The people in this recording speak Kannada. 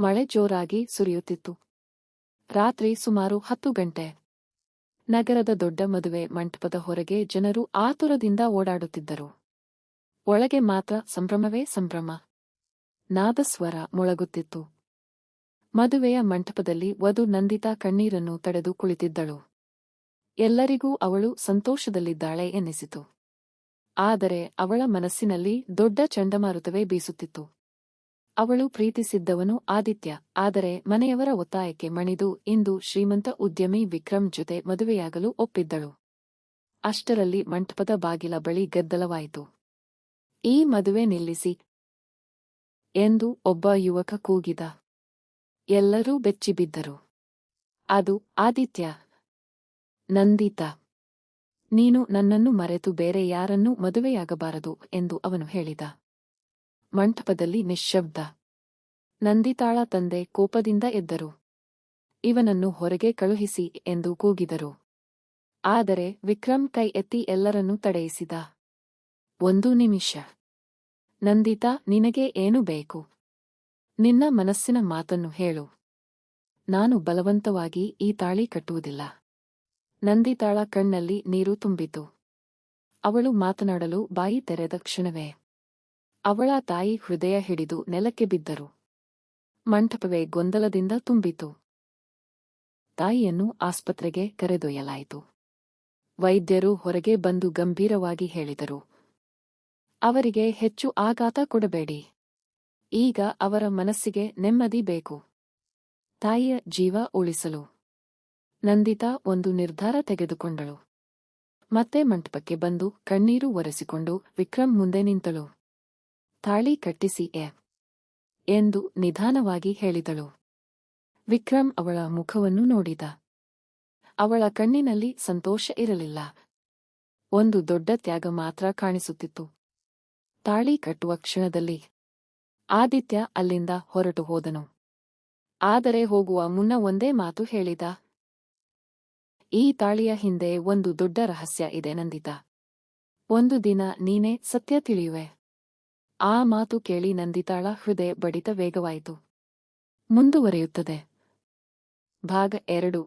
ಮಳೆ ಜೋರಾಗಿ ಸುರಿಯುತ್ತಿತ್ತು. ರಾತ್ರಿ ಸುಮಾರು 10 ಗಂಟೆ. ನಗರದ ದೊಡ್ಡ ಮದುವೆ ಮಂಟಪದ ಹೊರಗೆ ಜನರು ಆತುರದಿಂದ ಓಡಾಡುತ್ತಿದ್ದರು. ಒಳಗೆ ಮಾತ್ರ ಸಂಭ್ರಮವೇ ಸಂಭ್ರಮ. ನಾದಸ್ವರ ಮೊಳಗುತ್ತಿತ್ತು. ಮದುವೆಯ ಮಂಟಪದಲ್ಲಿ ವಧು ನಂದಿತಾ ಕಣ್ಣೀರನ್ನು ತಡೆದು ಕುಳಿತಿದ್ದಳು. ಎಲ್ಲರಿಗೂ ಅವಳು ಸಂತೋಷದಲ್ಲಿದ್ದಾಳೆ ಎನ್ನಿಸಿತು. ಆದರೆ ಅವಳ ಮನಸ್ಸಿನಲ್ಲಿ ದೊಡ್ಡ ಚಂಡಮಾರುತವೇ ಬೀಸುತ್ತಿತ್ತು. ಅವಳು ಪ್ರೀತಿಸಿದ್ದವನು ಆದಿತ್ಯ, ಆದರೆ ಮನೆಯವರ ಒತ್ತಾಯಕ್ಕೆ ಮಣಿದು ಇಂದು ಶ್ರೀಮಂತ ಉದ್ಯಮಿ ವಿಕ್ರಮ್ ಜೊತೆ ಮದುವೆಯಾಗಲು ಒಪ್ಪಿದ್ದಳು. ಅಷ್ಟರಲ್ಲಿ ಮಂಟಪದ ಬಾಗಿಲ ಬಳಿ ಗದ್ದಲವಾಯಿತು. ಈ ಮದುವೆ ನಿಲ್ಲಿಸಿ ಎಂದು ಒಬ್ಬ ಯುವಕ ಕೂಗಿದ. ಎಲ್ಲರೂ ಬೆಚ್ಚಿಬಿದ್ದರು. ಅದು ಆದಿತ್ಯ. ನಂದಿತಾ, ನೀನು ನನ್ನನ್ನು ಮರೆತು ಬೇರೆ ಯಾರನ್ನೂ ಮದುವೆಯಾಗಬಾರದು ಎಂದು ಅವನು ಹೇಳಿದ. ಮಂಟಪದಲ್ಲಿ ನಿಶ್ಶಬ್ದ. ನಂದಿತಾಳ ತಂದೆ ಕೋಪದಿಂದ ಎದ್ದರು. ಇವನನ್ನು ಹೊರಗೆ ಕಳುಹಿಸಿ ಎಂದು ಕೂಗಿದರು. ಆದರೆ ವಿಕ್ರಮ್ ಕೈ ಎತ್ತಿ ಎಲ್ಲರನ್ನೂ ತಡೆಯಿಸಿದ. 1 ನಿಮಿಷ. ನಂದಿತಾ, ನಿನಗೆ ಏನು ಬೇಕು? ನಿನ್ನ ಮನಸ್ಸಿನ ಮಾತನ್ನು ಹೇಳು. ನಾನು ಬಲವಂತವಾಗಿ ಈ ತಾಳಿ ಕಟ್ಟುವುದಿಲ್ಲ. ನಂದಿತಾಳ ಕಣ್ಣಲ್ಲಿ ನೀರು ತುಂಬಿತು. ಅವಳು ಮಾತನಾಡಲು ಬಾಯಿ ತೆರೆದ ಕ್ಷಣವೇ ಅವಳ ತಾಯಿ ಹೃದಯ ಹಿಡಿದು ನೆಲಕ್ಕೆ ಬಿದ್ದರು. ಮಂಟಪವೇ ಗೊಂದಲದಿಂದ ತುಂಬಿತು. ತಾಯಿಯನ್ನು ಆಸ್ಪತ್ರೆಗೆ ಕರೆದೊಯ್ಯಲಾಯಿತು. ವೈದ್ಯರು ಹೊರಗೆ ಬಂದು ಗಂಭೀರವಾಗಿ ಹೇಳಿದರು, ಅವರಿಗೆ ಹೆಚ್ಚು ಆಘಾತ ಕೊಡಬೇಡಿ. ಈಗ ಅವರ ಮನಸ್ಸಿಗೆ ನೆಮ್ಮದಿ ಬೇಕು. ತಾಯಿಯ ಜೀವ ಉಳಿಸಲು ನಂದಿತಾ ಒಂದು ನಿರ್ಧಾರ ತೆಗೆದುಕೊಂಡಳು. ಮತ್ತೆ ಮಂಟಪಕ್ಕೆ ಬಂದು ಕಣ್ಣೀರು ಒರೆಸಿಕೊಂಡು ವಿಕ್ರಮ್ ಮುಂದೆ ನಿಂತಳು. ತಾಳಿ ಕಟ್ಟಿಸಿ ಎಂದು ನಿಧಾನವಾಗಿ ಹೇಳಿದಳು. ವಿಕ್ರಮ್ ಅವಳ ಮುಖವನ್ನು ನೋಡಿದ. ಅವಳ ಕಣ್ಣಿನಲ್ಲಿ ಸಂತೋಷ ಇರಲಿಲ್ಲ. ಒಂದು ದೊಡ್ಡ ತ್ಯಾಗ ಮಾತ್ರ ಕಾಣಿಸುತ್ತಿತ್ತು. ತಾಳಿ ಕಟ್ಟುವ ಕ್ಷಣದಲ್ಲಿ ಆದಿತ್ಯ ಅಲ್ಲಿಂದ ಹೊರಟು ಹೋದನು. ಆದರೆ ಹೋಗುವ ಮುನ್ನ ಒಂದೇ ಮಾತು ಹೇಳಿದ, ಈ ತಾಳಿಯ ಹಿಂದೆ ಒಂದು ದೊಡ್ಡ ರಹಸ್ಯ ಇದೆ ನಂದಿತಾ. ಒಂದು ದಿನ ನೀನೇ ಸತ್ಯ ತಿಳಿಯುವೆ. ಆ ಮಾತು ಕೇಳಿ ನಂದಿತಾಳ ಹೃದಯ ಬಡಿತ ವೇಗವಾಯಿತು. ಮುಂದುವರಿಯುತ್ತದೆ. ಭಾಗ 2.